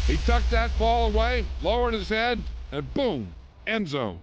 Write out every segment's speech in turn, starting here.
He tucked that ball away, lowered his head, and boom, end zone.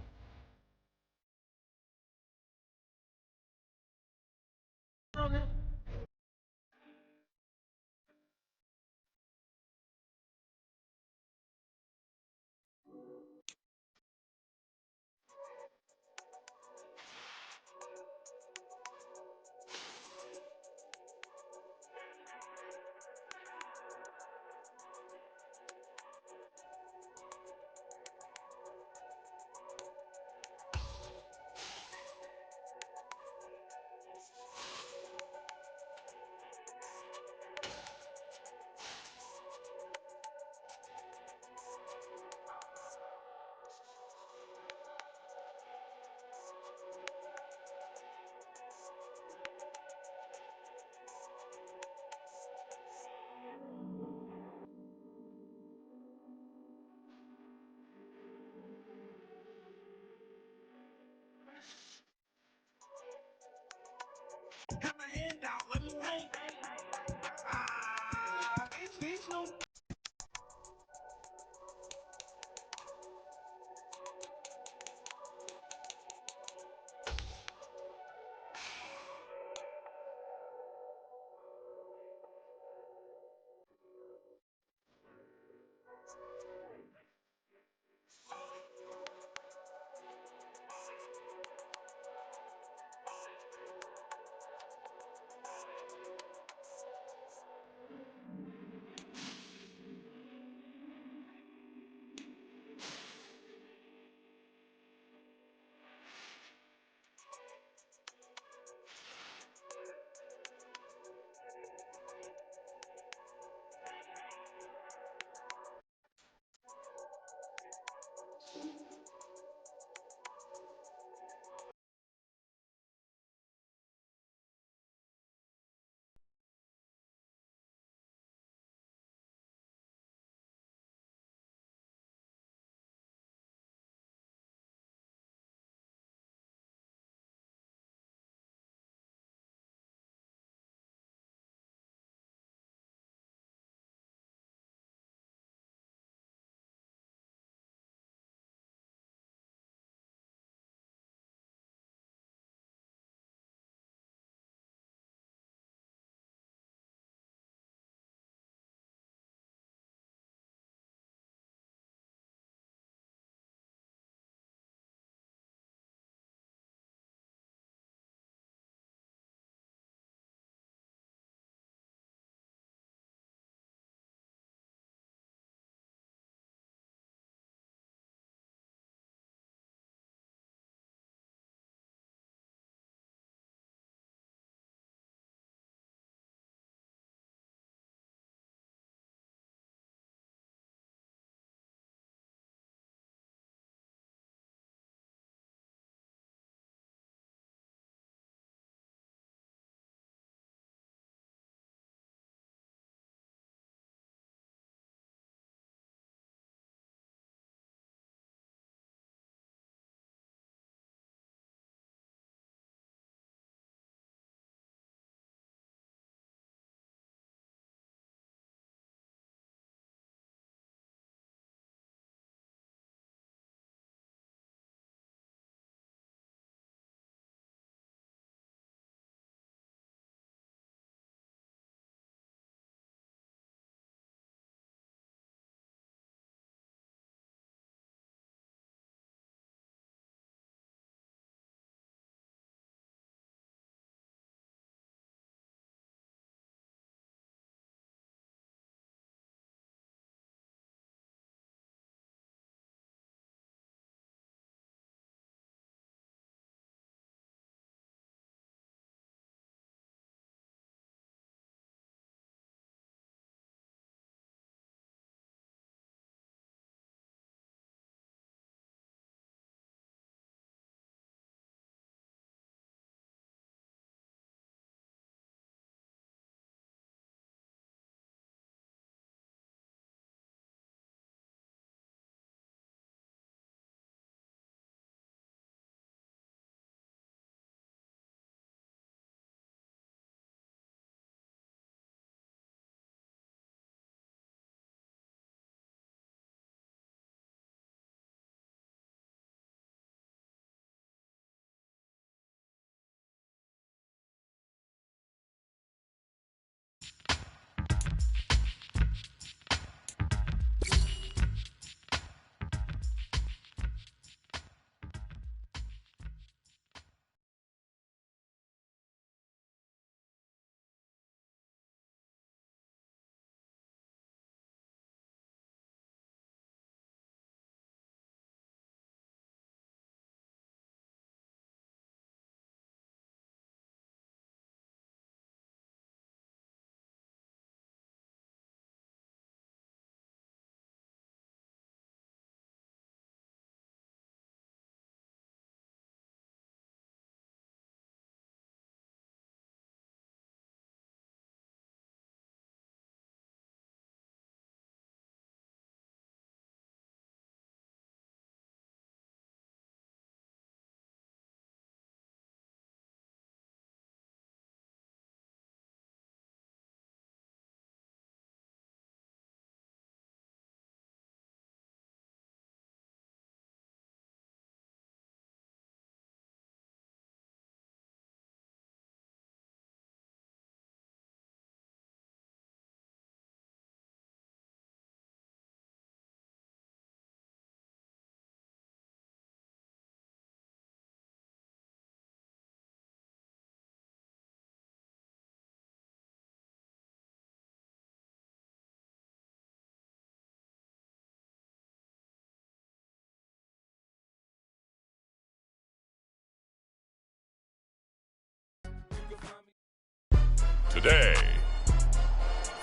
Have my hand out, let me think. There's no. Today,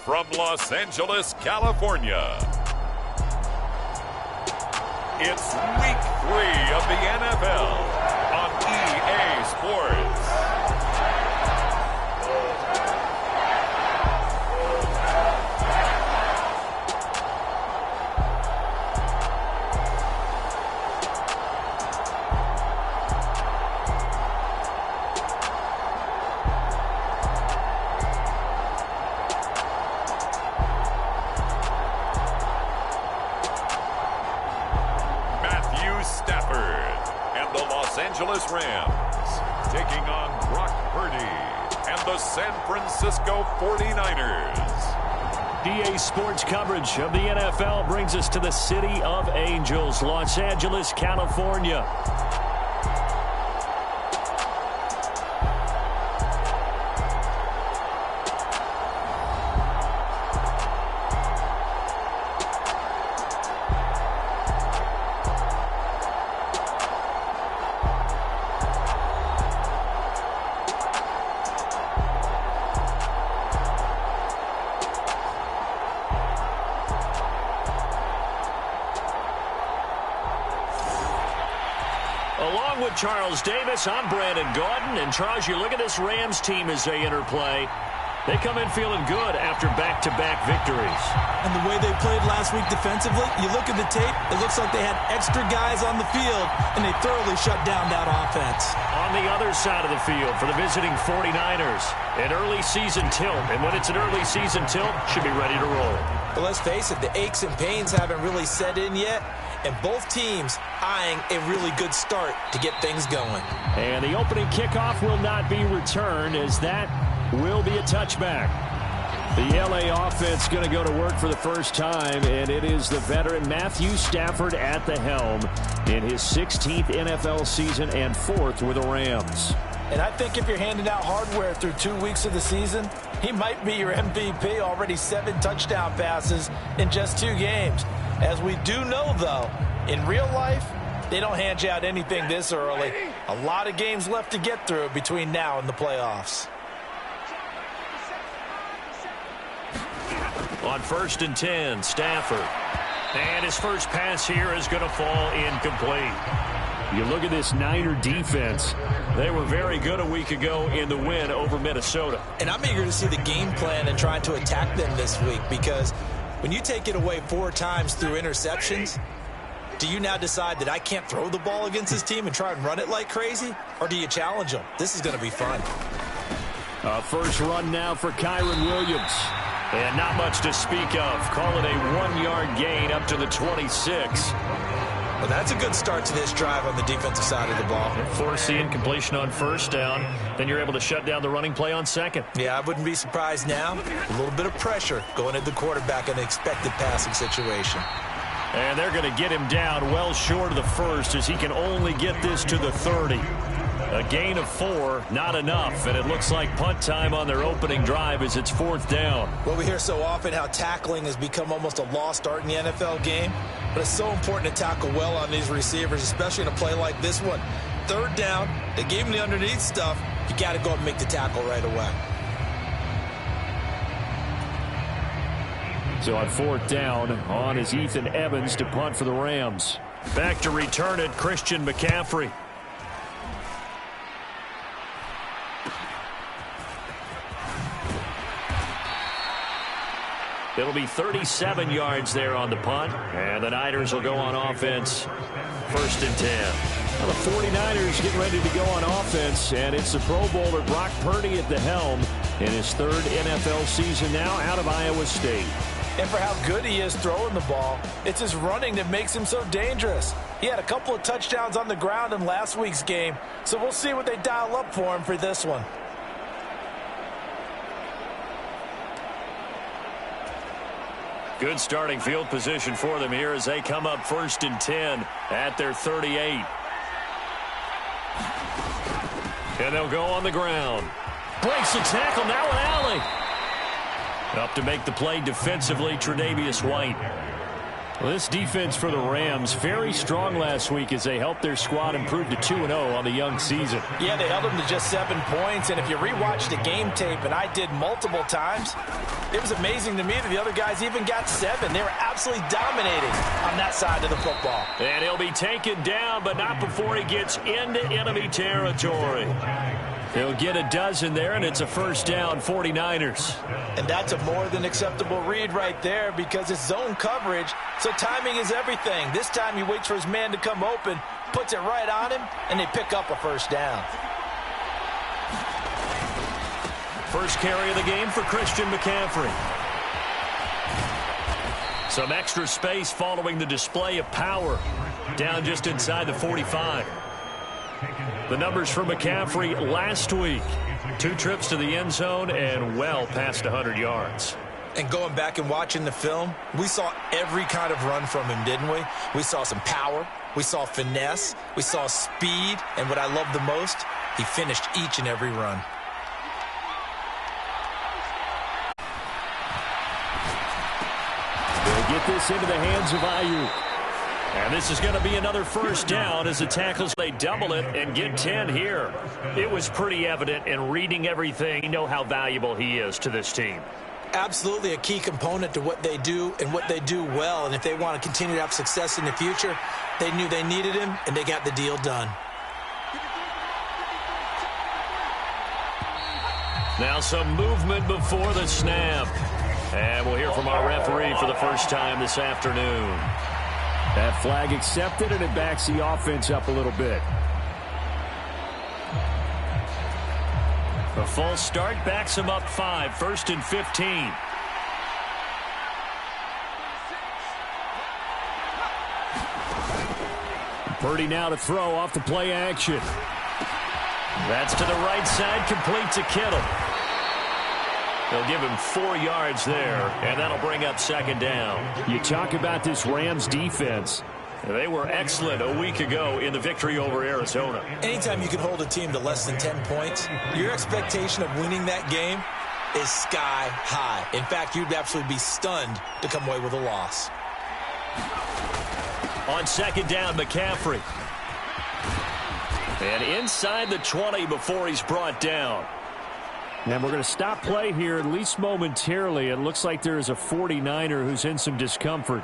from Los Angeles, California, it's Week 3 of the NFL on EA Sports. Rams taking on Brock Purdy and the San Francisco 49ers. EA Sports coverage of the NFL brings us to the City of Angels, Los Angeles, California. Along with Charles Davis, I'm Brandon Gaudin. And Charles, you look at this Rams team as they interplay. They come in feeling good after back-to-back victories. And the way they played last week defensively, you look at the tape, it looks like they had extra guys on the field, and they thoroughly shut down that offense. On the other side of the field for the visiting 49ers, an early season tilt. And when it's an early season tilt, should be ready to roll. But let's face it, the aches and pains haven't really set in yet, and both teams eyeing a really good start to get things going. And the opening kickoff will not be returned, as that will be a touchback. The LA offense going to go to work for the first time, and it is the veteran Matthew Stafford at the helm in his 16th NFL season and 4th with the Rams. And I think if you're handing out hardware through 2 weeks of the season, he might be your MVP. Already 7 touchdown passes in just 2 games. As we do know, though, in real life, they don't hand you out anything this early. A lot of games left to get through between now and the playoffs. On 1st and 10, Stafford. And his first pass here is going to fall incomplete. You look at this Niner defense. They were very good a week ago in the win over Minnesota. And I'm eager to see the game plan and trying to attack them this week, because when you take it away 4 times through interceptions, do you now decide that I can't throw the ball against this team and try and run it like crazy? Or do you challenge them? This is going to be fun. First run now for Kyren Williams. And not much to speak of. Call it a 1-yard gain up to the 26. Well, that's a good start to this drive on the defensive side of the ball. Forcing completion on 1st down. Then you're able to shut down the running play on 2nd. Yeah, I wouldn't be surprised now. A little bit of pressure going at the quarterback in an expected passing situation. And they're going to get him down well short of the 1st, as he can only get this to the 30. A gain of 4, not enough, and it looks like punt time on their opening drive as it's 4th down. Well, we hear so often how tackling has become almost a lost art in the NFL game, but it's so important to tackle well on these receivers, especially in a play like this one. 3rd down, they gave him the underneath stuff. You got to go up and make the tackle right away. So on 4th down, on is Ethan Evans to punt for the Rams. Back to return it, Christian McCaffrey. It'll be 37 yards there on the punt, and the Niners will go on offense. 1st and 10. Well, the 49ers getting ready to go on offense, and it's the Pro Bowler Brock Purdy at the helm in his 3rd NFL season now out of Iowa State. And for how good he is throwing the ball, it's his running that makes him so dangerous. He had a couple of touchdowns on the ground in last week's game, so we'll see what they dial up for him for this one. Good starting field position for them here as they come up 1st and 10 at their 38. And they'll go on the ground. Breaks the tackle, now an alley. Up to make the play defensively, Tre'Davious White. Well, this defense for the Rams, very strong last week as they helped their squad improve to 2-0 on the young season. Yeah, they held them to just 7 points, and if you rewatch the game tape, and I did multiple times, it was amazing to me that the other guys even got 7. They were absolutely dominating on that side of the football. And he'll be taken down, but not before he gets into enemy territory. He'll get a dozen there, and it's a first down, 49ers. And that's a more than acceptable read right there because it's zone coverage, so timing is everything. This time he waits for his man to come open, puts it right on him, and they pick up a first down. First carry of the game for Christian McCaffrey. Some extra space following the display of power. Down just inside the 45. The numbers for McCaffrey last week. 2 trips to the end zone and well past 100 yards. And going back and watching the film, we saw every kind of run from him, didn't we? We saw some power. We saw finesse. We saw speed. And what I love the most, he finished each and every run. They'll get this into the hands of Ayuk. And this is going to be another first down as the tackles, they double it and get 10 here. It was pretty evident in reading everything, you know how valuable he is to this team. Absolutely a key component to what they do and what they do well. And if they want to continue to have success in the future, they knew they needed him, and they got the deal done. Now some movement before the snap. And we'll hear from our referee for the first time this afternoon. That flag accepted, and it backs the offense up a little bit. A false start backs him up 5, 1st and 15. Purdy now to throw off the play action. That's to the right side, complete to Kittle. They'll give him 4 yards there, and that'll bring up 2nd down. You talk about this Rams defense. They were excellent a week ago in the victory over Arizona. Anytime you can hold a team to less than 10 points, your expectation of winning that game is sky high. In fact, you'd absolutely be stunned to come away with a loss. On 2nd down, McCaffrey. And inside the 20 before he's brought down. And we're going to stop play here, at least momentarily. It looks like there is a 49er who's in some discomfort.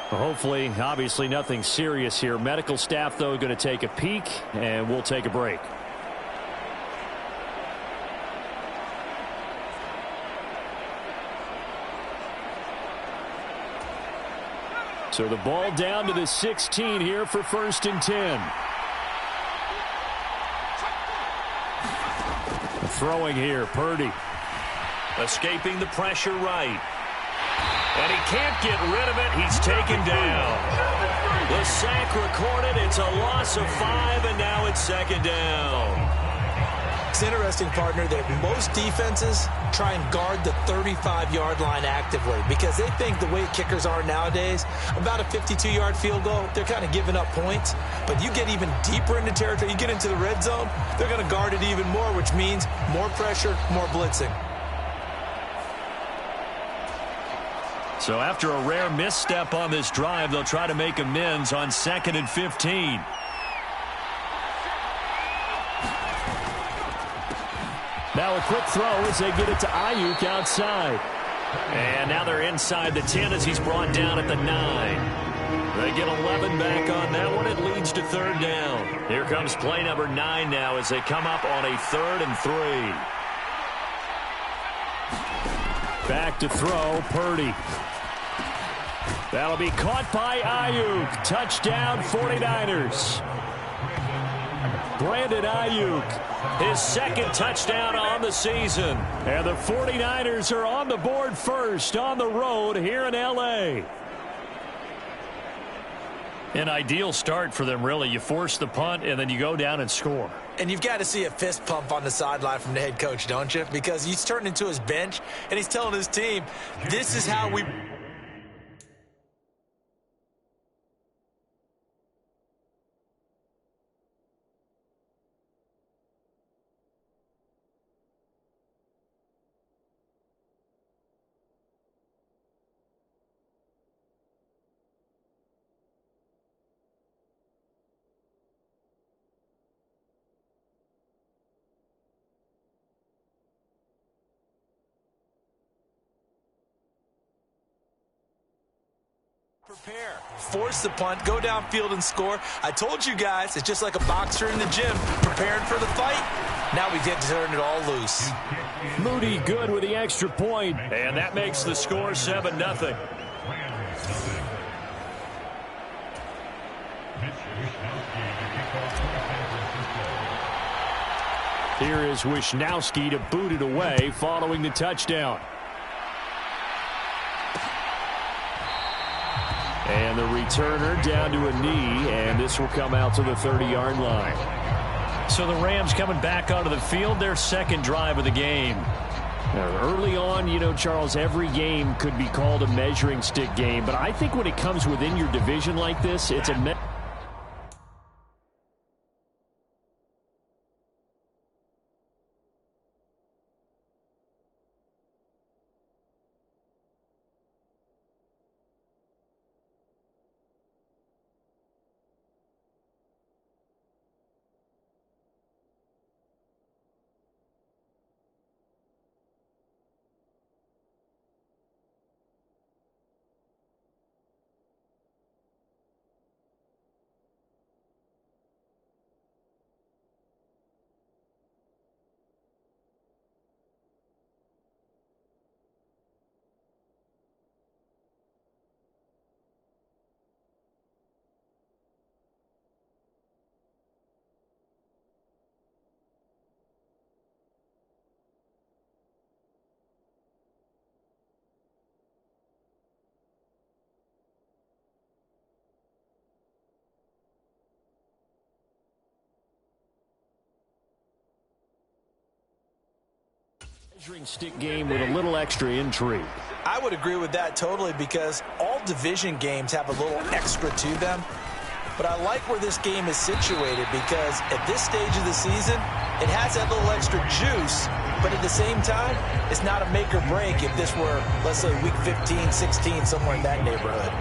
Hopefully, obviously nothing serious here. Medical staff, though, going to take a peek, and we'll take a break. So the ball down to the 16 here for 1st and 10. Throwing here, Purdy. Escaping the pressure right. And he can't get rid of it. He's taken down. The sack recorded. It's a loss of 5, and now it's 2nd down. It's interesting, partner, that most defenses try and guard the 35-yard line actively because they think the way kickers are nowadays, about a 52-yard field goal, they're kind of giving up points. But you get even deeper into territory, you get into the red zone, they're going to guard it even more, which means more pressure, more blitzing. So after a rare misstep on this drive, they'll try to make amends on 2nd and 15. Now a quick throw as they get it to Ayuk outside. And now they're inside the 10 as he's brought down at the 9. They get 11 back on that one. It leads to 3rd down. Here comes play number 9 now as they come up on a 3rd and 3. Back to throw, Purdy. That'll be caught by Ayuk. Touchdown, 49ers. Brandon Ayuk. His 2nd touchdown on the season. And the 49ers are on the board first on the road here in L.A. An ideal start for them, really. You force the punt, and then you go down and score. And you've got to see a fist pump on the sideline from the head coach, don't you? Because he's turning into his bench, and he's telling his team, this is how we... Prepare, force the punt, go downfield and score. I told you guys, it's just like a boxer in the gym preparing for the fight. Now we get to turn it all loose. Moody good with the extra point, and that makes the score 7-0. Here is Wisnowski to boot it away following the touchdown. And the returner down to a knee, and this will come out to the 30-yard line. So the Rams coming back onto the field, their second drive of the game. Now, early on, you know, Charles, every game could be called a measuring stick game, but I think when it comes within your division like this, it's a measuring stick game with a little extra intrigue. I would agree with that totally because all division games have a little extra to them. But I like where this game is situated because at this stage of the season, it has that little extra juice, but at the same time, it's not a make or break if this were, let's say, week 15, 16, somewhere in that neighborhood.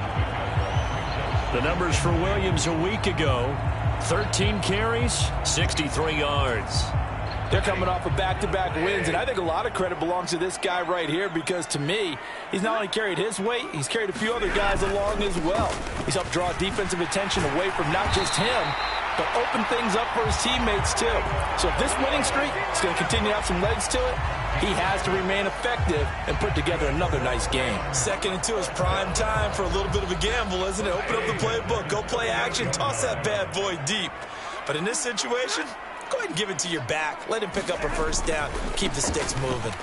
The numbers for Williams a week ago, 13 carries, 63 yards. They're coming off of back-to-back wins, and I think a lot of credit belongs to this guy right here because, to me, he's not only carried his weight, he's carried a few other guys along as well. He's helped draw defensive attention away from not just him, but open things up for his teammates, too. So if this winning streak is going to continue to have some legs to it, he has to remain effective and put together another nice game. Second and 2 is prime time for a little bit of a gamble, isn't it? Open up the playbook, go play action, toss that bad boy deep. But in this situation, go ahead and give it to your back. Let him pick up a first down. Keep the sticks moving.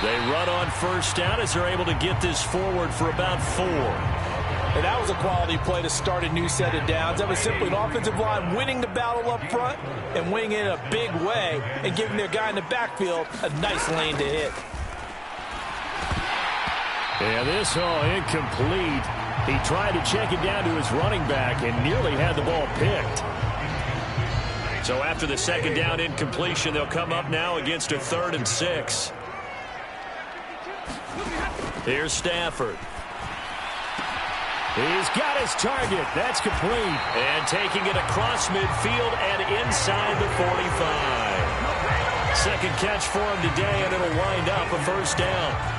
They run on first down as they're able to get this forward for about 4. And that was a quality play to start a new set of downs. That was simply an offensive line winning the battle up front and winning it in a big way and giving their guy in the backfield a nice lane to hit. Yeah, this all incomplete. He tried to check it down to his running back and nearly had the ball picked. So after the second down incompletion, they'll come up now against a 3rd and 6. Here's Stafford. He's got his target. That's complete. And taking it across midfield and inside the 45. Second catch for him today, and it'll wind up a first down.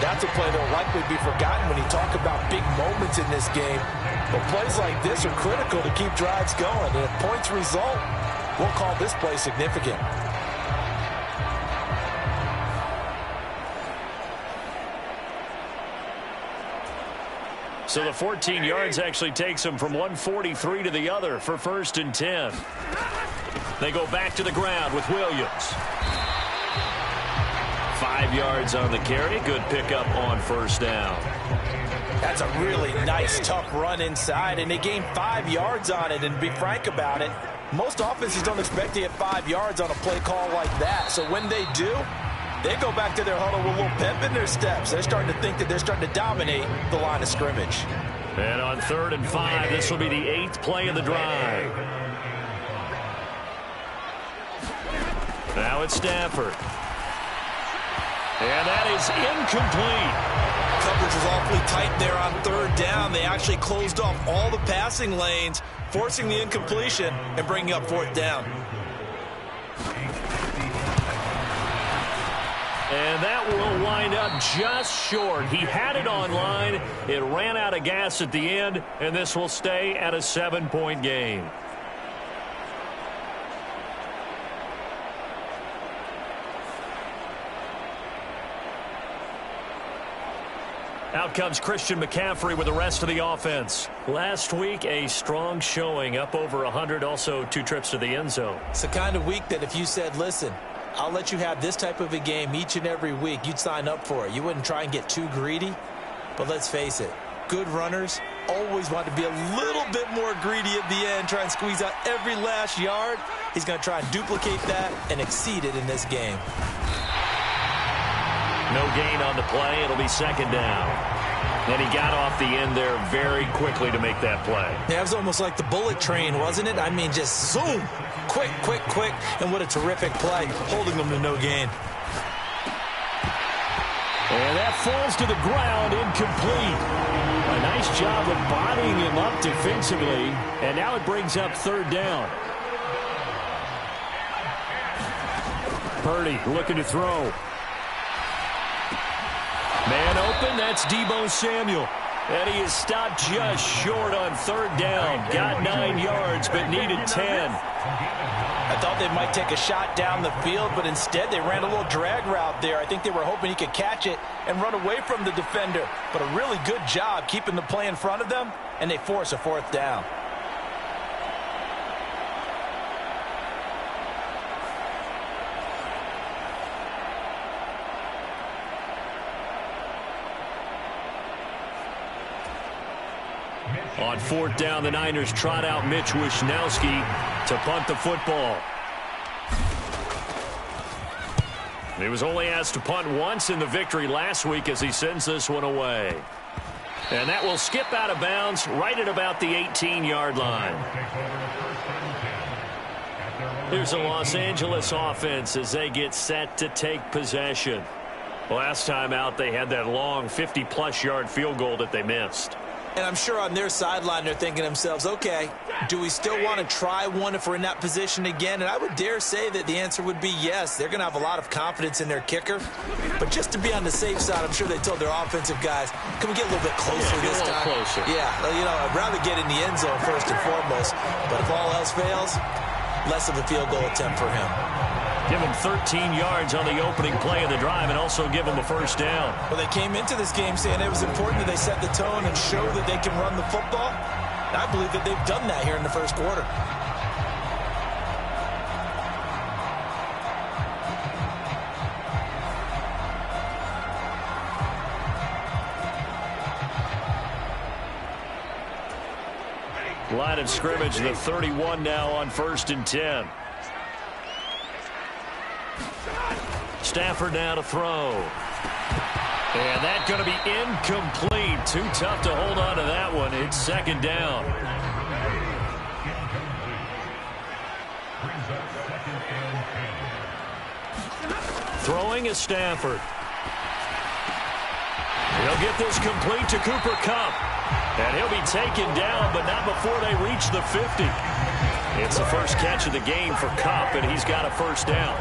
That's a play that will likely be forgotten when you talk about big moments in this game. But plays like this are critical to keep drives going. And if points result, we'll call this play significant. So the 14 yards actually takes them from 143 to the other for 1st and 10. They go back to the ground with Williams. 5 yards on the carry. Good pickup on first down. That's a really nice, tough run inside, and they gained 5 yards on it. And to be frank about it, most offenses don't expect to get 5 yards on a play call like that. So when they do, they go back to their huddle with a little pep in their steps. They're starting to think that they're starting to dominate the line of scrimmage. And on 3rd and 5, this will be the 8th play of the drive. Now it's Stafford. And that is incomplete. Coverage was awfully tight there on 3rd down. They actually closed off all the passing lanes, forcing the incompletion and bringing up 4th down. And that will wind up just short. He had it on line. It ran out of gas at the end, and this will stay at a 7-point game. Out comes Christian McCaffrey with the rest of the offense. Last week, a strong showing, up over 100, also 2 trips to the end zone. It's the kind of week that if you said, listen, I'll let you have this type of a game each and every week, you'd sign up for it. You wouldn't try and get too greedy. But let's face it, good runners always want to be a little bit more greedy at the end, try and squeeze out every last yard. He's going to try and duplicate that and exceed it in this game. No gain on the play. It'll be second down. And he got off the end there very quickly to make that play. Yeah, it was almost like the bullet train, wasn't it? I mean, just zoom. Quick, quick, quick. And what a terrific play, holding them to no gain. And that falls to the ground, incomplete. A nice job of bodying him up defensively. And now it brings up third down. Purdy looking to throw. Man open, that's Deebo Samuel. And he is stopped just short on third down. Got 9 yards, but needed 10. I thought they might take a shot down the field, but instead they ran a little drag route there. I think they were hoping he could catch it and run away from the defender. But a really good job keeping the play in front of them, and they force a fourth down. On fourth down, the Niners trot out Mitch Wishnowsky to punt the football. He was only asked to punt once in the victory last week as he sends this one away. And that will skip out of bounds right at about the 18-yard line. Here's the Los Angeles offense as they get set to take possession. Last time out, they had that long 50-plus yard field goal that they missed. And I'm sure on their sideline they're thinking to themselves, okay, do we still want to try one if we're in that position again? And I would dare say that the answer would be yes. They're going to have a lot of confidence in their kicker. But just to be on the safe side, I'm sure they told their offensive guys, can we get a little bit closer this time? Closer. Yeah, you know, I'd rather get in the end zone first and foremost. But if all else fails, less of a field goal attempt for him. Give him 13 yards on the opening play of the drive and also give him a first down. Well, they came into this game saying it was important that they set the tone and show that they can run the football. And I believe that they've done that here in the first quarter. Line of scrimmage, the 31 now on 1st and 10. Stafford now to throw. And that's going to be incomplete. Too tough to hold on to that one. It's second down. Throwing is Stafford. He'll get this complete to Cooper Kupp. And he'll be taken down, but not before they reach the 50. It's the first catch of the game for Kupp, and he's got a first down.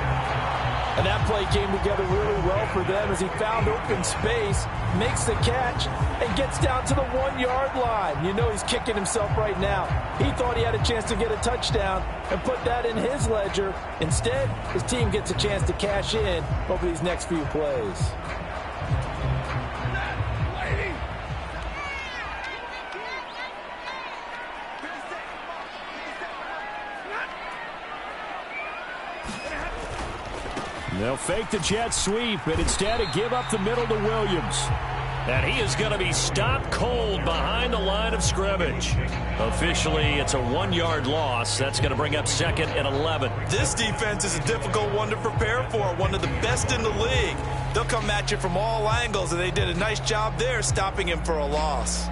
And that play came together really well for them as he found open space, makes the catch, and gets down to the 1-yard line. You know he's kicking himself right now. He thought he had a chance to get a touchdown and put that in his ledger. Instead, his team gets a chance to cash in over these next few plays. They'll fake the jet sweep, but instead give up the middle to Williams. And he is going to be stopped cold behind the line of scrimmage. Officially, it's a 1-yard loss. That's going to bring up second and 11. This defense is a difficult one to prepare for, one of the best in the league. They'll come at you from all angles, and they did a nice job there stopping him for a loss.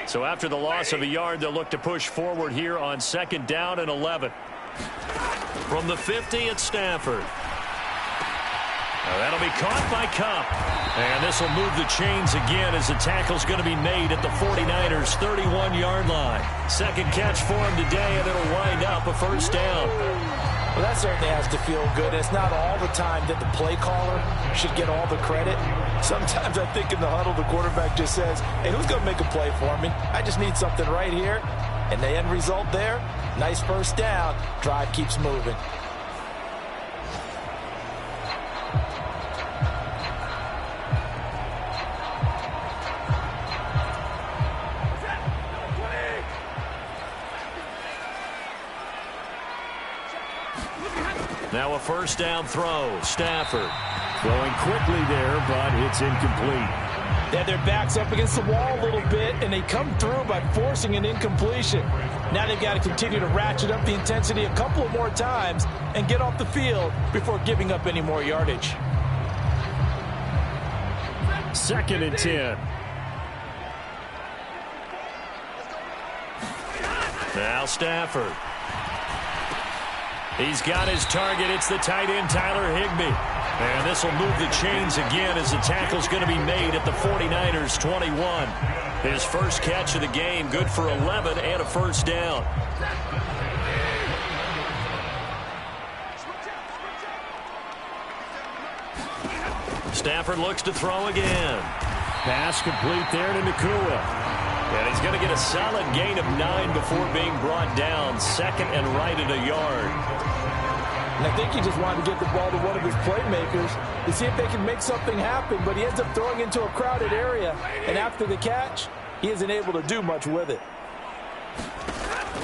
So after the loss of a yard, they'll look to push forward here on second down and 11. From the 50, it's Stafford. That'll be caught by Cup. And this will move the chains again as the tackle's going to be made at the 49ers' 31-yard line. Second catch for him today, and it'll wind up a first down. Well, that certainly has to feel good. It's not all the time that the play caller should get all the credit. Sometimes I think in the huddle, the quarterback just says, hey, who's going to make a play for me? I just need something right here. And the end result there, nice first down. Drive keeps moving. Now a first down throw. Stafford throwing quickly there, but it's incomplete. Yeah, their back's up against the wall a little bit, and they come through by forcing an incompletion. Now they've got to continue to ratchet up the intensity a couple of more times and get off the field before giving up any more yardage. 2nd and 10. Now Stafford. He's got his target. It's the tight end, Tyler Higbee. And this will move the chains again as the tackle's going to be made at the 49ers' 21. His first catch of the game, good for 11 and a first down. Stafford looks to throw again. Pass complete there to Nakua. And he's going to get a solid gain of 9 before being brought down. 2nd and right at a yard. And I think he just wanted to get the ball to one of his playmakers to see if they can make something happen, but he ends up throwing into a crowded area. And after the catch, he isn't able to do much with it.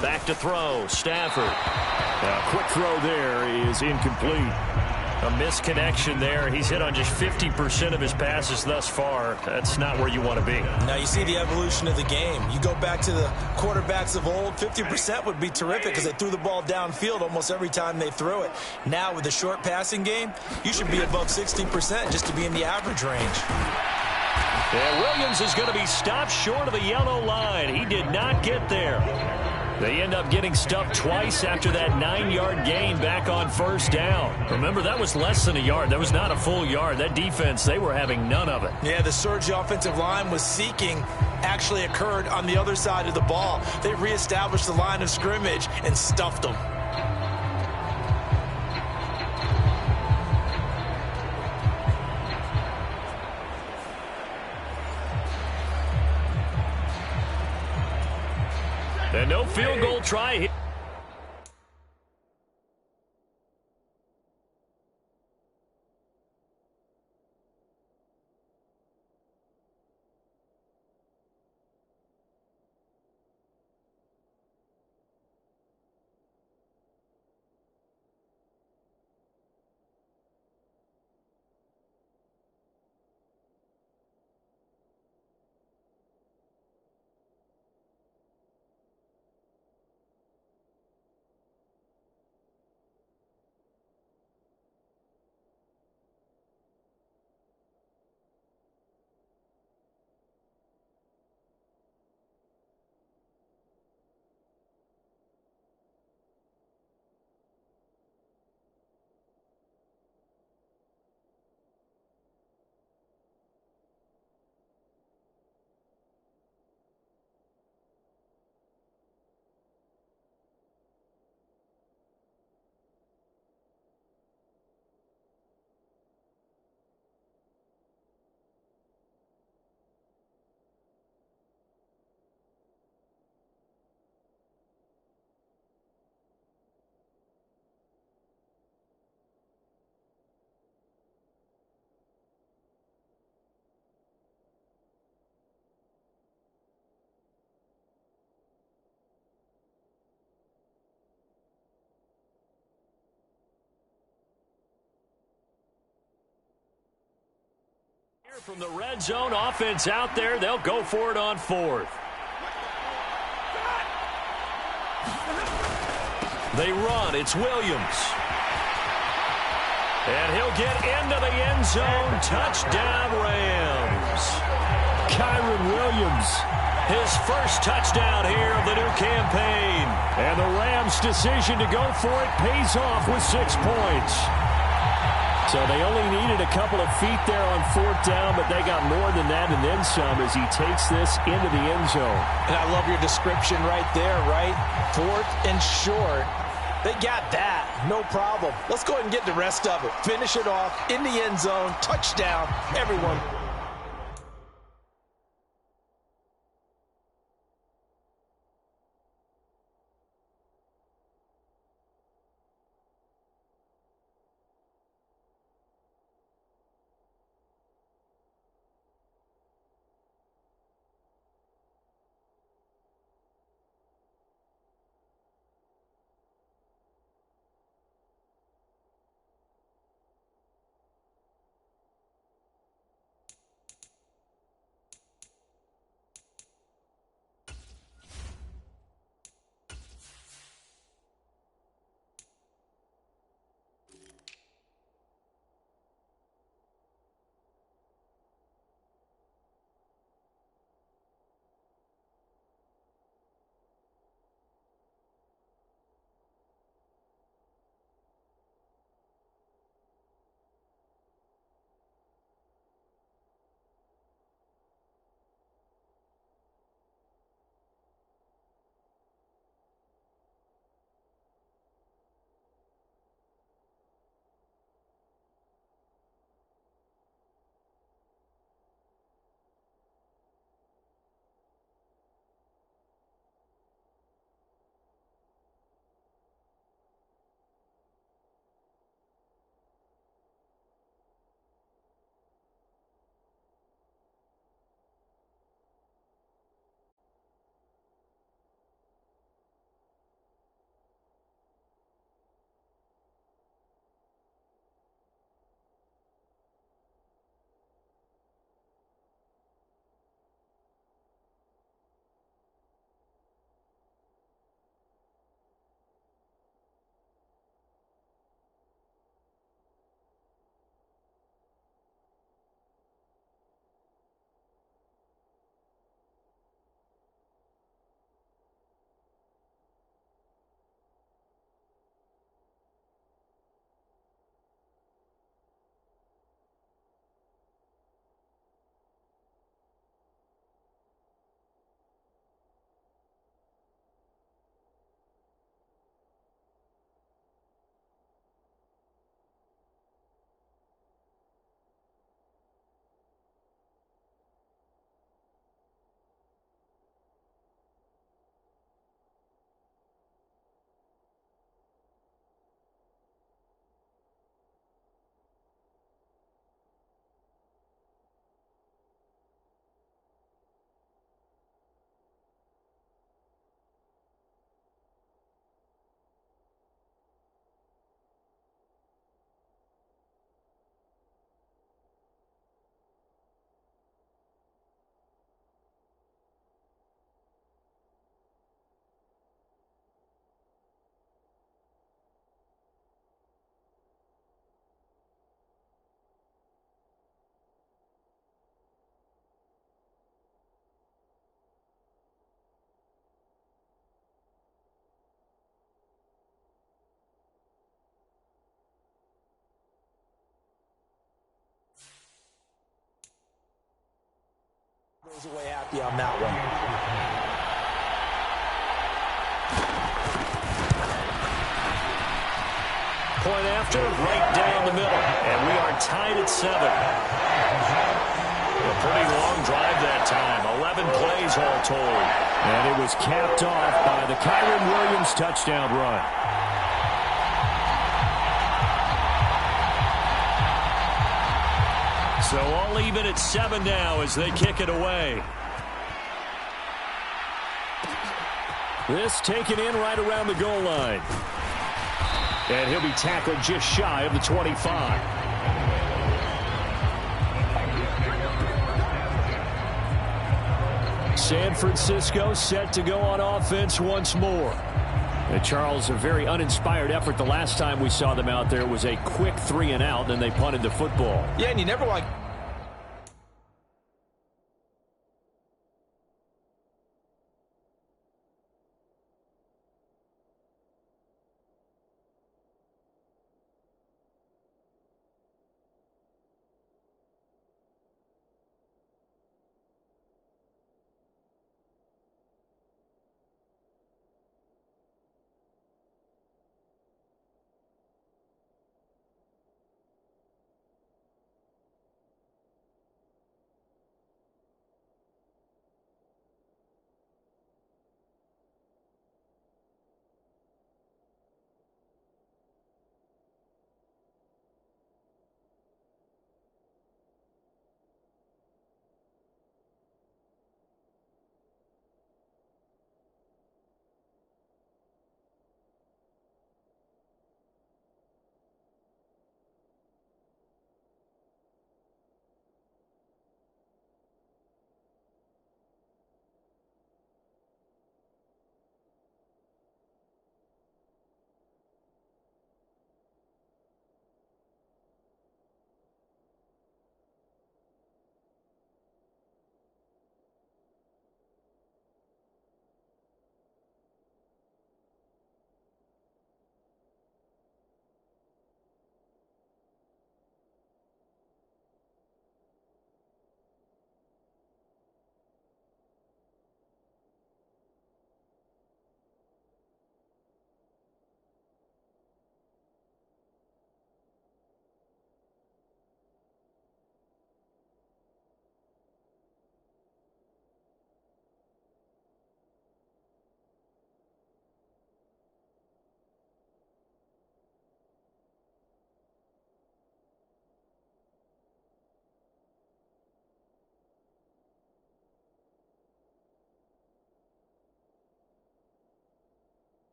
Back to throw. Stafford. A quick throw there is incomplete. A misconnection there. He's hit on just 50% of his passes thus far. That's not where you want to be. Now you see the evolution of the game. You go back to the quarterbacks of old, 50% would be terrific because they threw the ball downfield almost every time they threw it. Now with the short passing game, you should be above 60% just to be in the average range. And Williams is going to be stopped short of the yellow line. He did not get there. They end up getting stuffed twice after that 9-yard gain back on first down. Remember, that was less than a yard. That was not a full yard. That defense, they were having none of it. Yeah, the surge the offensive line was seeking actually occurred on the other side of the ball. They reestablished the line of scrimmage and stuffed them. And no field goal try here. From the red zone, offense out there. They'll go for it on 4th. They run. It's Williams. And he'll get into the end zone. Touchdown, Rams. Kyron Williams, his first touchdown here of the new campaign. And the Rams' decision to go for it pays off with 6 points. So they only needed a couple of feet there on 4th down, but they got more than that and then some as he takes this into the end zone. And I love your description right there, right? 4th and short. They got that. No problem. Let's go ahead and get the rest of it. Finish it off in the end zone. Touchdown. Everyone. Goes away happy on that one. Point after, right down the middle. And we are tied at 7. A pretty long drive that time. 11 plays all told. And it was capped off by the Kyron Williams touchdown run. So all even at 7 now as they kick it away. This taken in right around the goal line. And he'll be tackled just shy of the 25. San Francisco set to go on offense once more. Charles, a very uninspired effort the last time we saw them out there. It was a quick 3 and out, and they punted the football. Yeah, and you never like...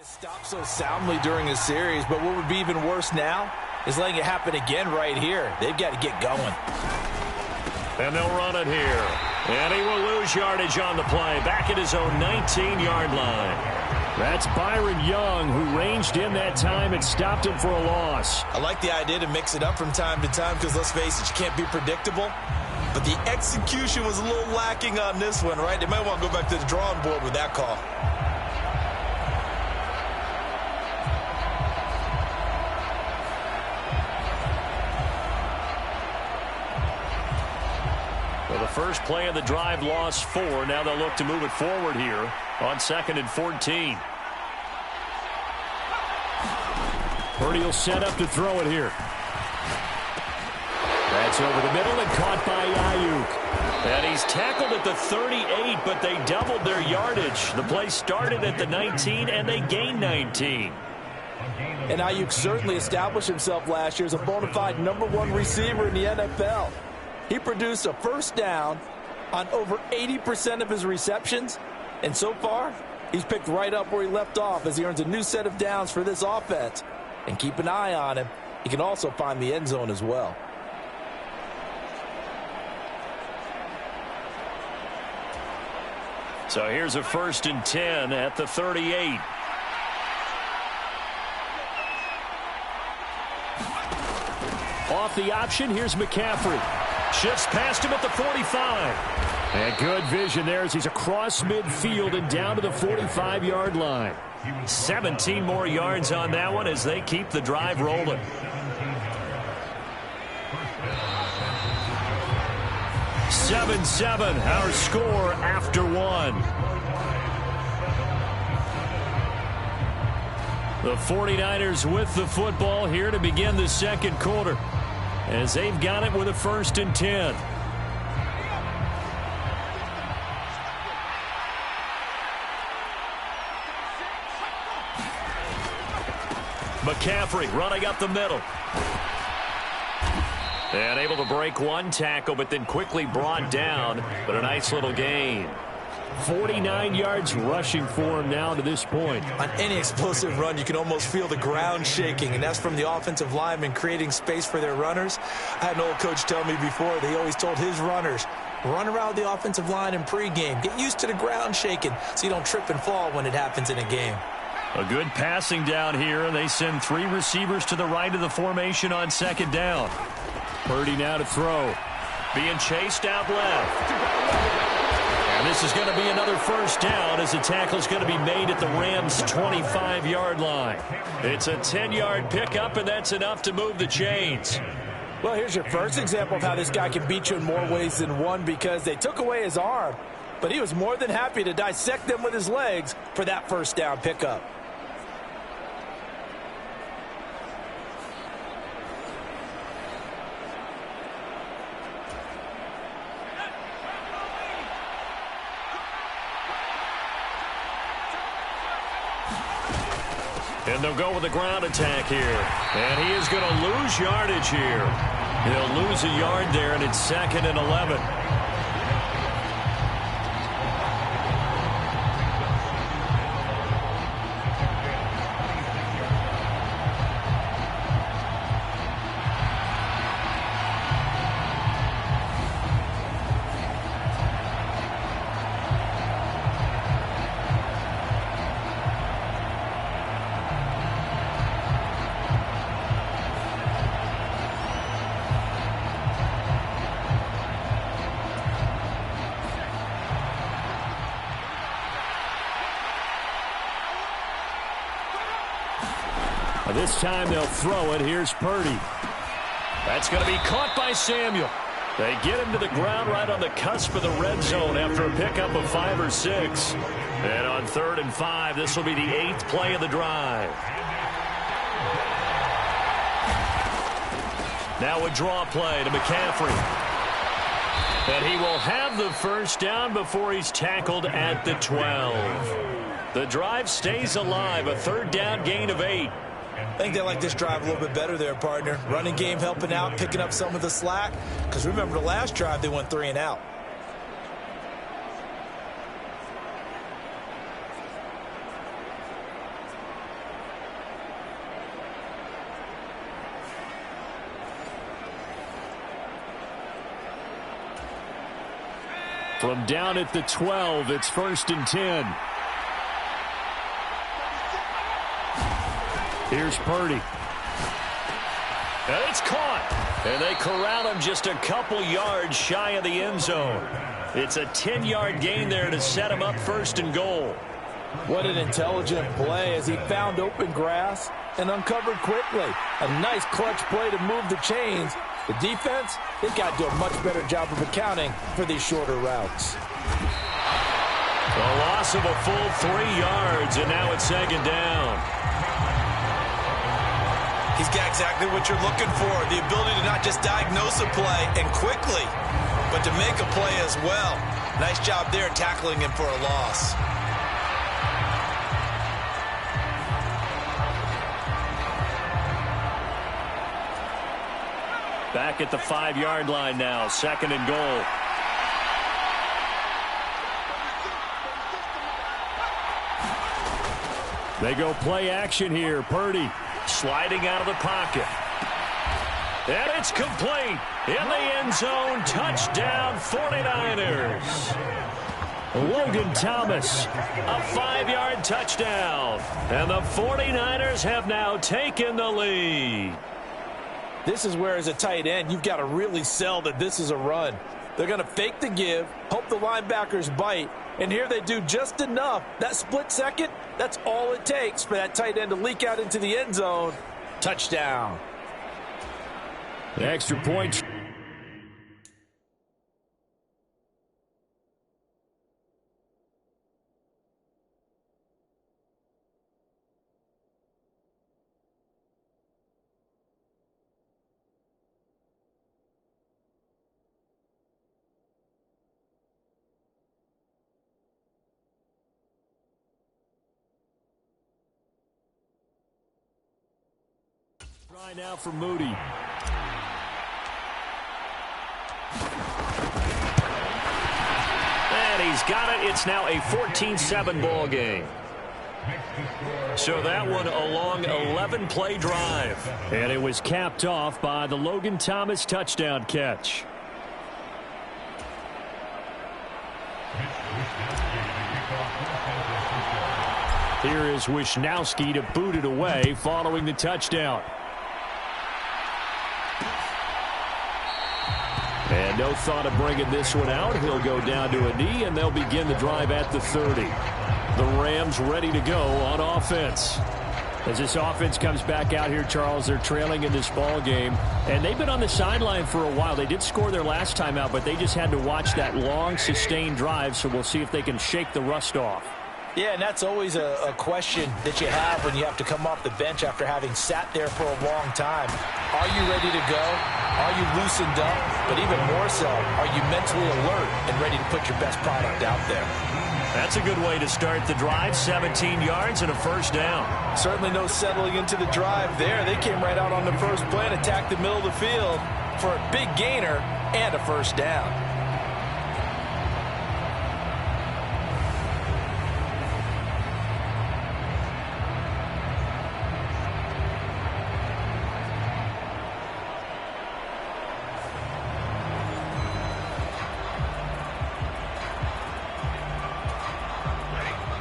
Stopped so soundly during a series, but what would be even worse now is letting it happen again right here. They've got to get going. And they'll run it here. And he will lose yardage on the play. Back at his own 19-yard line. That's Byron Young, who ranged in that time and stopped him for a loss. I like the idea to mix it up from time to time because, let's face it, you can't be predictable. But the execution was a little lacking on this one, right? They might want to go back to the drawing board with that call. Well, the first play of the drive lost 4. Now they'll look to move it forward here on 2nd and 14. Purdy will set up to throw it here. That's over the middle and caught by Ayuk. And he's tackled at the 38, but they doubled their yardage. The play started at the 19, and they gained 19. And Ayuk certainly established himself last year as a bona fide #1 receiver in the NFL. He produced a first down on over 80% of his receptions. And so far, he's picked right up where he left off as he earns a new set of downs for this offense. And keep an eye on him. He can also find the end zone as well. So here's a 1st and 10 at the 38. Off the option, here's McCaffrey. Shifts past him at the 45. And good vision there as he's across midfield and down to the 45-yard line. 17 more yards on that one as they keep the drive rolling. "7-7", our score after 1. The 49ers with the football here to begin the second quarter, as they've got it with a 1st and 10. McCaffrey running up the middle. And able to break one tackle, but then quickly brought down. But a nice little gain. 49 yards rushing for him now to this point. On any explosive run, you can almost feel the ground shaking, and that's from the offensive linemen creating space for their runners. I had an old coach tell me before, they always told his runners, run around the offensive line in pregame. Get used to the ground shaking so you don't trip and fall when it happens in a game. A good passing down here. They send 3 receivers to the right of the formation on 2nd down. Purdy now to throw. Being chased out left. And this is going to be another 1st down as the tackle is going to be made at the Rams' 25-yard line. It's a 10-yard pickup, and that's enough to move the chains. Well, here's your first example of how this guy can beat you in more ways than one, because they took away his arm, but he was more than happy to dissect them with his legs for that 1st down pickup. And they'll go with the ground attack here. And he is going to lose yardage here. He'll lose a yard there, and it's 2nd and 11. This time they'll throw it. Here's Purdy. That's going to be caught by Samuel. They get him to the ground right on the cusp of the red zone after a pickup of 5 or 6. And on 3rd and 5, this will be the 8th play of the drive. Now a draw play to McCaffrey. And he will have the 1st down before he's tackled at the 12. The drive stays alive, a 3rd down gain of 8. I think they like this drive a little bit better there, partner. Running game helping out, picking up some of the slack. Because remember, the last drive, they went 3 and out. From down at the 12, it's 1st and 10. Here's Purdy. And it's caught. And they corral him just a couple yards shy of the end zone. It's a 10-yard gain there to set him up 1st and goal. What an intelligent play as he found open grass and uncovered quickly. A nice clutch play to move the chains. The defense, they've got to do a much better job of accounting for these shorter routes. A loss of a full 3 yards, and now it's 2nd down. He's got exactly what you're looking for, the ability to not just diagnose a play and quickly, but to make a play as well. Nice job there tackling him for a loss. Back at the 5-yard line now, 2nd and goal. They go play action here. Purdy sliding out of the pocket. And it's complete. In the end zone, touchdown 49ers. Logan Thomas, a 5-yard touchdown. And the 49ers have now taken the lead. This is where, as a tight end, you've got to really sell that this is a run. They're going to fake the give, hope the linebackers bite, and here they do just enough. That split second, that's all it takes for that tight end to leak out into the end zone. Touchdown. The extra point. Try now for Moody. And he's got it. It's now a 14-7 ball game. So that one a long 11-play drive. And it was capped off by the Logan Thomas touchdown catch. Here is Wisnowski to boot it away following the touchdown. And no thought of bringing this one out. He'll go down to a knee, and they'll begin the drive at the 30. The Rams ready to go on offense. As this offense comes back out here, Charles, they're trailing in this ball game. And they've been on the sideline for a while. They did score their last time out, but they just had to watch that long, sustained drive, so we'll see if they can shake the rust off. Yeah, and that's always a question that you have when you have to come off the bench after having sat there for a long time. Are you ready to go? Are you loosened up? But even more so, are you mentally alert and ready to put your best product out there? That's a good way to start the drive. 17 yards and a 1st down. Certainly no settling into the drive there. They came right out on the first play and attacked the middle of the field for a big gainer and a 1st down.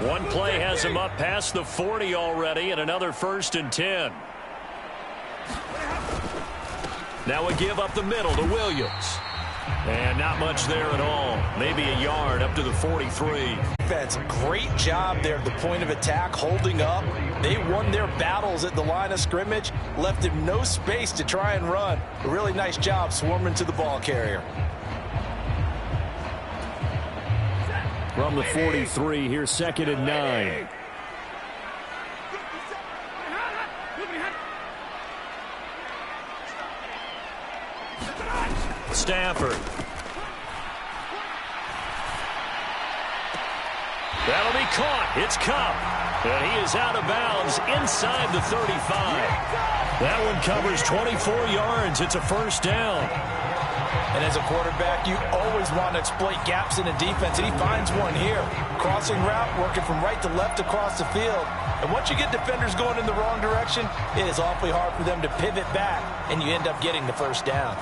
One play has him up past the 40 already, and another 1st and 10. Now a give up the middle to Williams. And not much there at all. Maybe a yard up to the 43. Defense, great job there at the point of attack, holding up. They won their battles at the line of scrimmage, left him no space to try and run. A really nice job swarming to the ball carrier. From the 43, here's 2nd and 9. Stafford. That'll be caught. It's Kupp. And he is out of bounds inside the 35. That one covers 24 yards. It's a 1st down. And as a quarterback, you always want to exploit gaps in the defense, and he finds one here. Crossing route, working from right to left across the field. And once you get defenders going in the wrong direction, it is awfully hard for them to pivot back, and you end up getting the 1st down.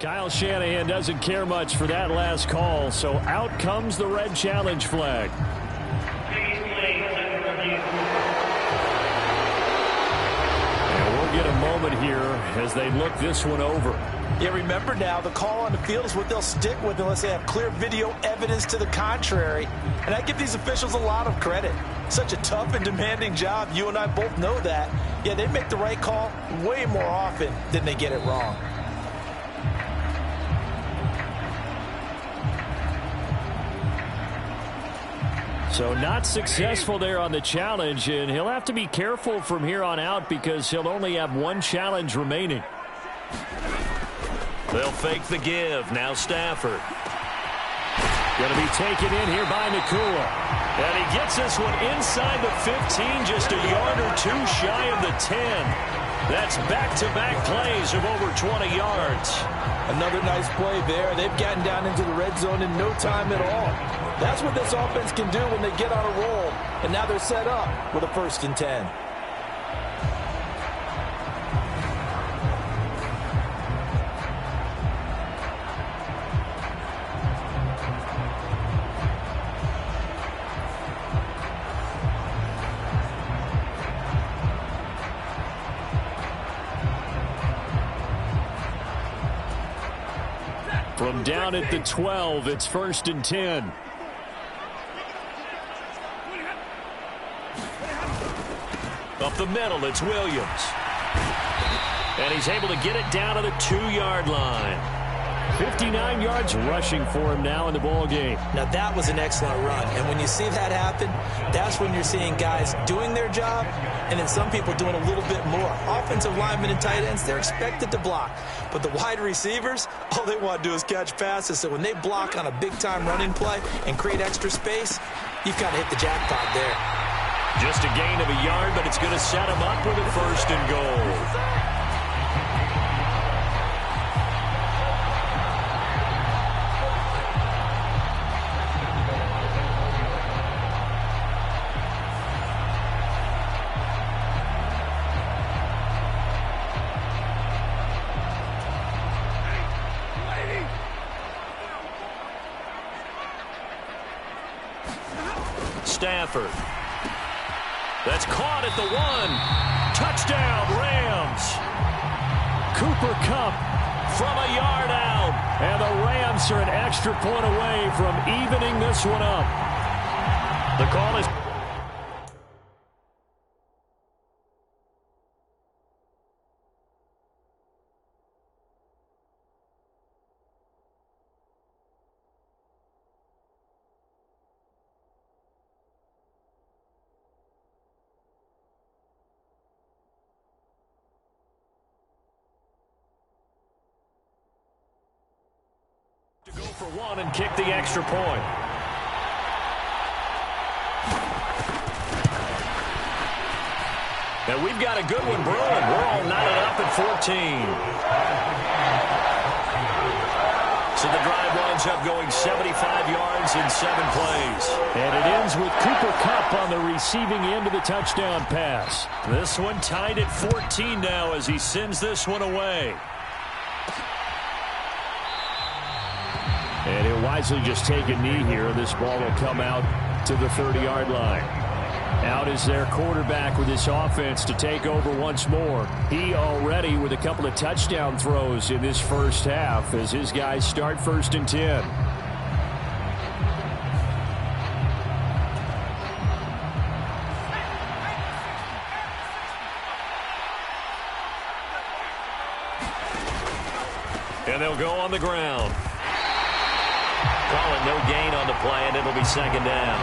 Kyle Shanahan doesn't care much for that last call, so out comes the red challenge flag. And we'll get a moment here as they look this one over. Yeah, remember now, the call on the field is what they'll stick with unless they have clear video evidence to the contrary. And I give these officials a lot of credit. Such a tough and demanding job. You and I both know that. Yeah, they make the right call way more often than they get it wrong. So not successful there on the challenge, and he'll have to be careful from here on out because he'll only have one challenge remaining. They'll fake the give. Now Stafford. Going to be taken in here by Nakua. And he gets this one inside the 15, just a yard or two shy of the 10. That's back-to-back plays of over 20 yards. Another nice play there. They've gotten down into the red zone in no time at all. That's what this offense can do when they get on a roll. And now they're set up with a 1st and 10. From down at the 12, it's 1st and 10. Up the middle, it's Williams. And he's able to get it down to the 2-yard line. 59 yards rushing for him now in the ball game. Now that was an excellent run. And when you see that happen, that's when you're seeing guys doing their job and then some people doing a little bit more. Offensive linemen and tight ends, they're expected to block. But the wide receivers, all they want to do is catch passes. So when they block on a big-time running play and create extra space, you've got to hit the jackpot there. Just a gain of a yard, but it's going to set him up with a 1st and goal. Stafford. That's caught at the 1. Touchdown, Rams. Cooper Kupp From a yard out. And the Rams are an extra point away from evening this one up. The call is... to go for 1 and kick the extra point. And we've got a good one brewing. We're all knotted up at 14. So the drive winds up going 75 yards in 7 plays. And it ends with Cooper Kupp on the receiving end of the touchdown pass. This one tied at 14 now as he sends this one away. And he'll wisely just take a knee here. This ball will come out to the 30-yard line. Out is their quarterback with this offense to take over once more. He already with a couple of touchdown throws in this first half as his guys start 1st and 10. And they'll go on the ground. Call it no gain on the play, and it'll be 2nd down.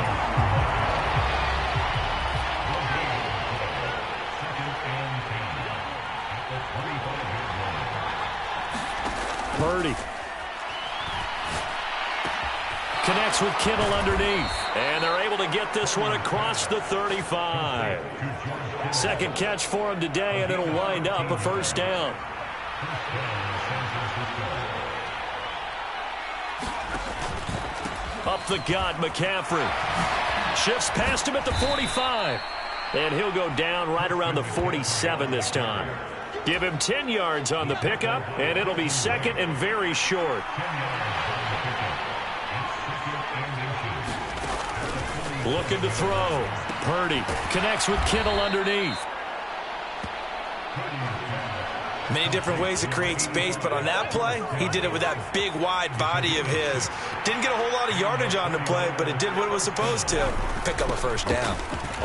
Purdy Connects with Kittle underneath. And they're able to get this one across the 35. Second catch for him today, and it'll wind up a 1st down. Up the gut, McCaffrey. Shifts past him at the 45. And he'll go down right around the 47 this time. Give him 10 yards on the pickup, and it'll be second and very short. Looking to throw. Purdy connects with Kittle underneath. Many different ways to create space, but on that play, he did it with that big, wide body of his. Didn't get a whole lot of yardage on the play, but it did what it was supposed to. Pick up a first down.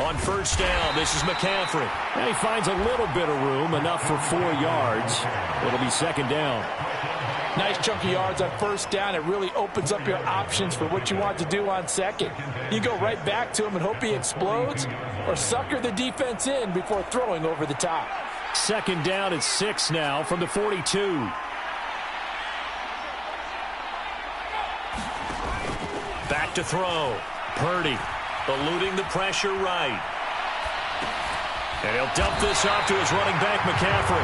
On first down, this is McCaffrey. And he finds a little bit of room, enough for 4 yards. It'll be second down. Nice chunk of yards on first down. It really opens up your options for what you want to do on second. You go right back to him and hope he explodes, or sucker the defense in before throwing over the top. Second down at 6 now from the 42. Back to throw. Purdy eluding the pressure right. And he'll dump this off to his running back, McCaffrey.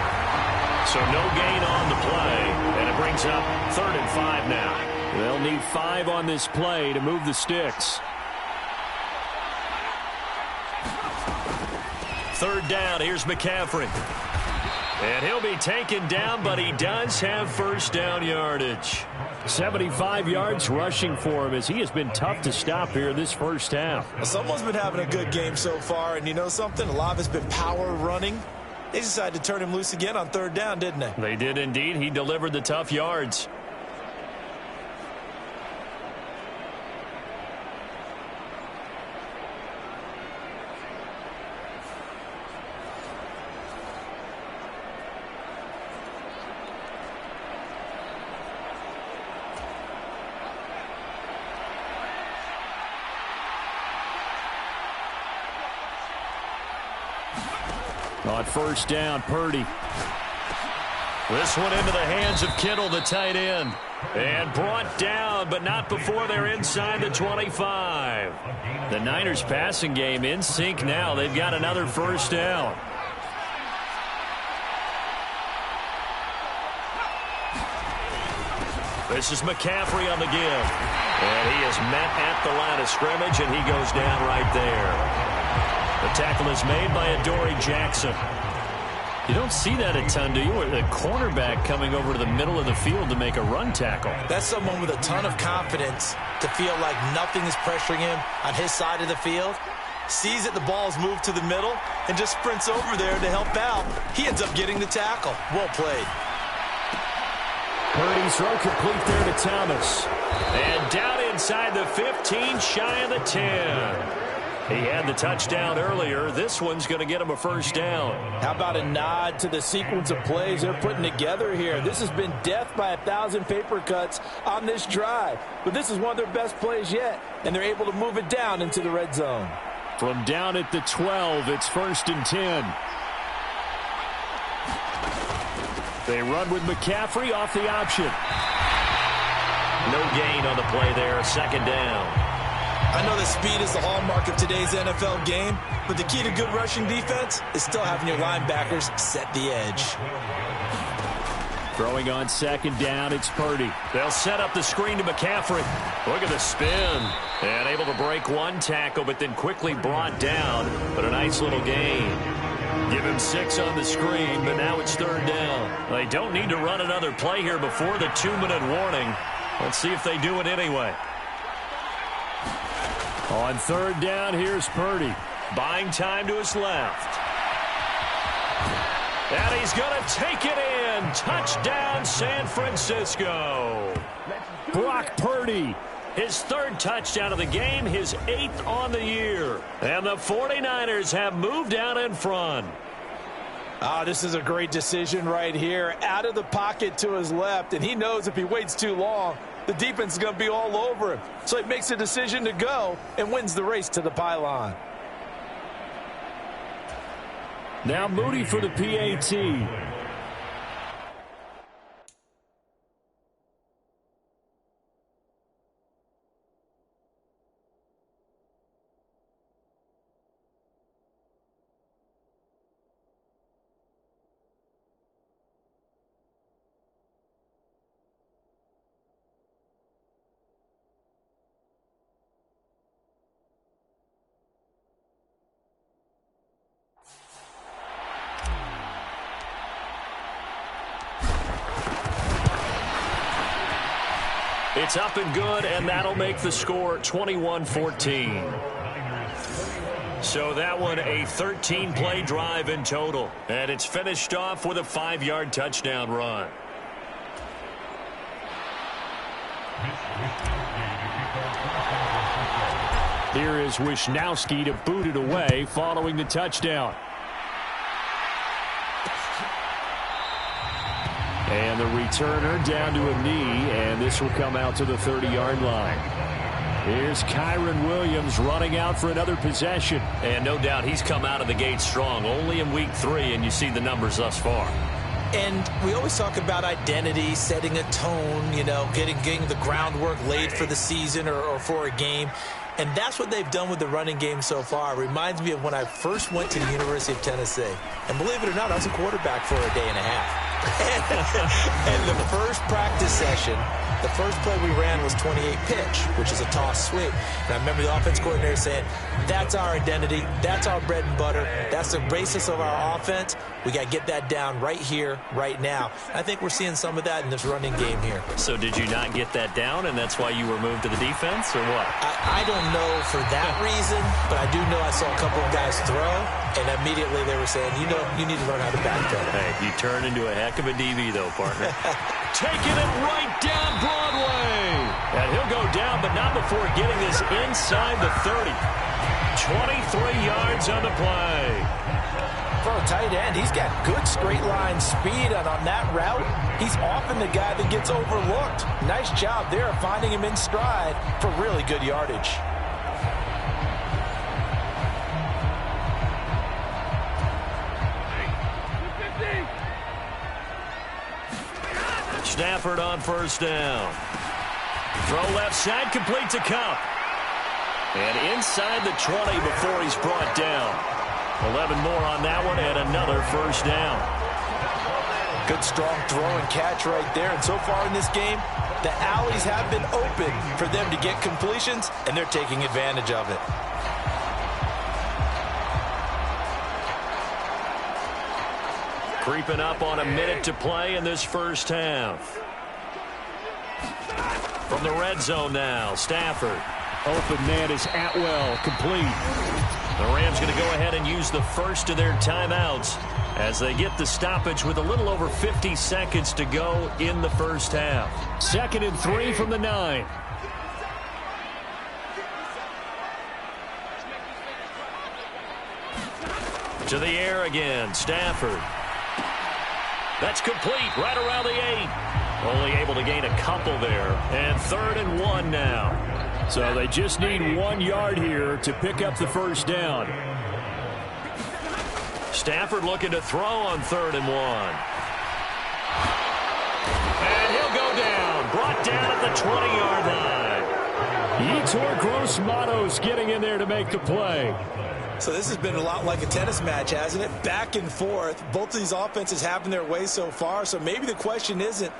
So no gain on the play, and it brings up 3rd and 5 now. They'll need 5 on this play to move the sticks. 3rd down, here's McCaffrey. And he'll be taken down, but he does have first down yardage. 75 yards rushing for him as he has been tough to stop here this first half. Well, someone's been having a good game so far, and you know something? A lot of it's been power running. They decided to turn him loose again on 3rd down, didn't they? They did indeed. He delivered the tough yards. On first down, Purdy. This one into the hands of Kittle, the tight end. And brought down, but not before they're inside the 25. The Niners passing game in sync now. They've got another first down. This is McCaffrey on the give. And he is met at the line of scrimmage, and he goes down right there. The tackle is made by Adoree Jackson. You don't see that a ton, do you? The cornerback coming over to the middle of the field to make a run tackle. That's someone with a ton of confidence to feel like nothing is pressuring him on his side of the field. Sees that the ball's moved to the middle and just sprints over there to help out. He ends up getting the tackle. Well played. Purdy's throw complete there to Thomas. And down inside the 15, shy of the 10. He had the touchdown earlier. This one's going to get him a first down. How about a nod to the sequence of plays they're putting together here? This has been death by 1,000 paper cuts on this drive. But this is one of their best plays yet, and they're able to move it down into the red zone. From down at the 12, it's 1st and 10. They run with McCaffrey off the option. No gain on the play there, 2nd down. I know that speed is the hallmark of today's NFL game, but the key to good rushing defense is still having your linebackers set the edge. Throwing on 2nd down, it's Purdy. They'll set up the screen to McCaffrey. Look at the spin. And able to break one tackle, but then quickly brought down. But a nice little gain. Give him 6 on the screen, but now it's 3rd down. They don't need to run another play here before the 2-minute warning. Let's see if they do it anyway. On 3rd down, here's Purdy. Buying time to his left. And he's going to take it in. Touchdown, San Francisco. Brock Purdy. His 3rd touchdown of the game, his 8th on the year. And the 49ers have moved out in front. This is a great decision right here. Out of the pocket to his left, and he knows if he waits too long, the defense is going to be all over him. So he makes a decision to go and wins the race to the pylon. Now Moody for the PAT. It's up and good, and that'll make the score 21-14. So that one a 13-play drive in total. And it's finished off with a 5-yard touchdown run. Here is Wisnowski to boot it away following the touchdown. And the returner down to a knee, and this will come out to the 30-yard line. Here's Kyron Williams running out for another possession. And no doubt he's come out of the gate strong, only in week 3, and you see the numbers thus far. And we always talk about identity, setting a tone, you know, getting the groundwork laid for the season or for a game. And that's what they've done with the running game so far. It reminds me of when I first went to the University of Tennessee. And believe it or not, I was a quarterback for a day and a half. And the first practice session, the first play we ran was 28 pitch, which is a toss sweep. And I remember the offense coordinator saying, that's our identity, that's our bread and butter, that's the basis of our offense. We got to get that down right here, right now. I think we're seeing some of that in this running game here. So did you not get that down, and that's why you were moved to the defense, or what? I don't know for that reason, but I do know I saw a couple of guys throw, and immediately they were saying, you know, you need to learn how to backpedal. Hey, you turn into a heck of a DB, though, partner. Taking it right down Broadway. And he'll go down, but not before getting this inside the 30. 23 yards on the play. For a tight end, he's got good straight line speed, and on that route, he's often the guy that gets overlooked. Nice job there of finding him in stride for really good yardage. Stafford on first down. Throw left side, complete to Cup. And inside the 20 before he's brought down. 11 more on that one, and another first down. Good strong throw and catch right there. And so far in this game, the alleys have been open for them to get completions, and they're taking advantage of it. Creeping up on a minute to play in this first half. From the red zone now, Stafford. Open man is Atwell, complete. The Rams going to go ahead and use the first of their timeouts as they get the stoppage with a little over 50 seconds to go in the first half. 2nd and 3 from the 9. To the air again, Stafford. That's complete right around the 8. Only able to gain a couple there. And 3rd and 1 now. So they just need 1 yard here to pick up the first down. Stafford looking to throw on 3rd and 1. And he'll go down. Brought down at the 20-yard line. Yetur Gross-Matos getting in there to make the play. So this has been a lot like a tennis match, hasn't it? Back and forth. Both of these offenses having their way so far. So maybe the question isn't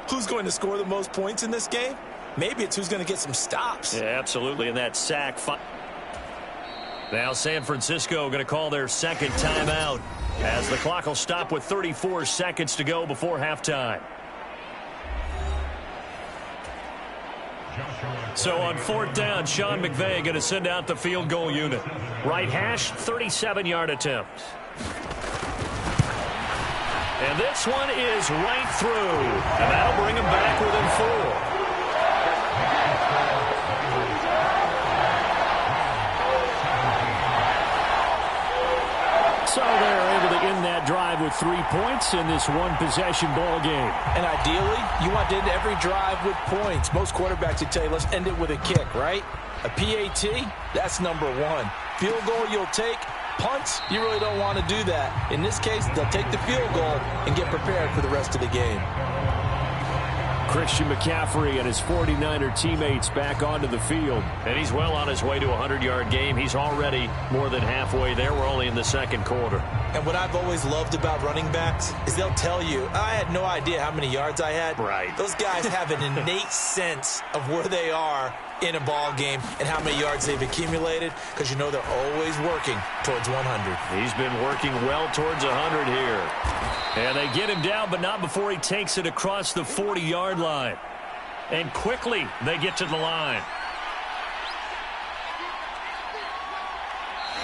who's going to score the most points in this game. Maybe it's who's going to get some stops. Yeah, absolutely. And that sack. Now San Francisco going to call their second timeout as the clock will stop with 34 seconds to go before halftime. So on 4th down, Sean McVay going to send out the field goal unit. Right hash, 37-yard attempt. And this one is right through. And that'll bring him back within 4. So they're able to end that drive with 3 points in this one-possession ball game. And ideally, you want to end every drive with points. Most quarterbacks would tell you, let's end it with a kick, right? A PAT, that's number 1. Field goal you'll take. Punts, you really don't want to do that. In this case, they'll take the field goal and get prepared for the rest of the game. Christian McCaffrey and his 49er teammates back onto the field. And he's well on his way to a 100-yard game. He's already more than halfway there. We're only in the second quarter. And what I've always loved about running backs is they'll tell you, I had no idea how many yards I had. Right. Those guys have an innate sense of where they are in a ball game and how many yards they've accumulated, because you know they're always working towards 100. He's been working well towards 100 here. And they get him down, but not before he takes it across the 40-yard line. And quickly they get to the line.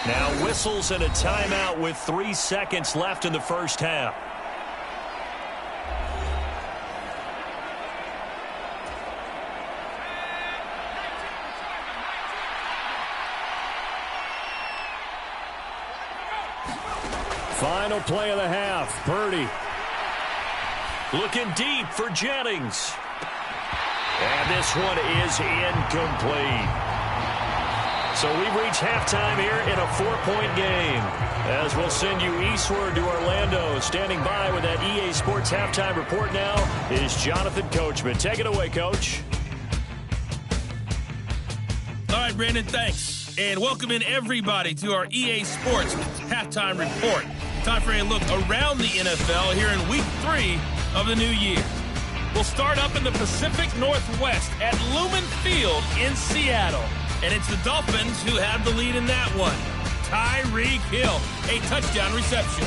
Now whistles and a timeout with 3 seconds left in the first half. Final play of the half. Purdy looking deep for Jennings. And this one is incomplete. So we've reached halftime here in a 4-point game. As we'll send you eastward to Orlando. Standing by with that EA Sports halftime report now is Jonathan Coachman. Take it away, Coach. All right, Brandon, thanks. And welcome in everybody to our EA Sports halftime report. Time for a look around the NFL here in Week 3 of the new year. We'll start up in the Pacific Northwest at Lumen Field in Seattle. And it's the Dolphins who have the lead in that one. Tyreek Hill, a touchdown reception.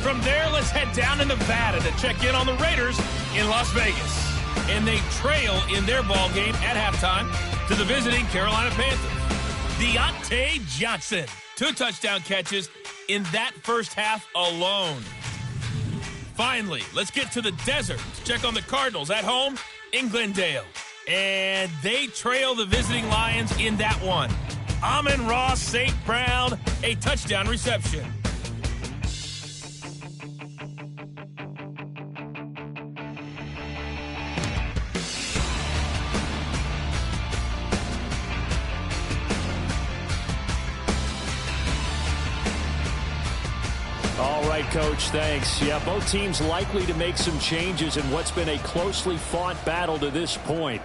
From there, let's head down to Nevada to check in on the Raiders in Las Vegas. And they trail in their ball game at halftime to the visiting Carolina Panthers. Deontay Johnson, 2 touchdown catches in that first half alone. Finally, let's get to the desert to check on the Cardinals at home in Glendale. And they trail the visiting Lions in that one. Amon-Ra St. Brown, a touchdown reception. All right, Coach, thanks. Yeah, both teams likely to make some changes in what's been a closely fought battle to this point.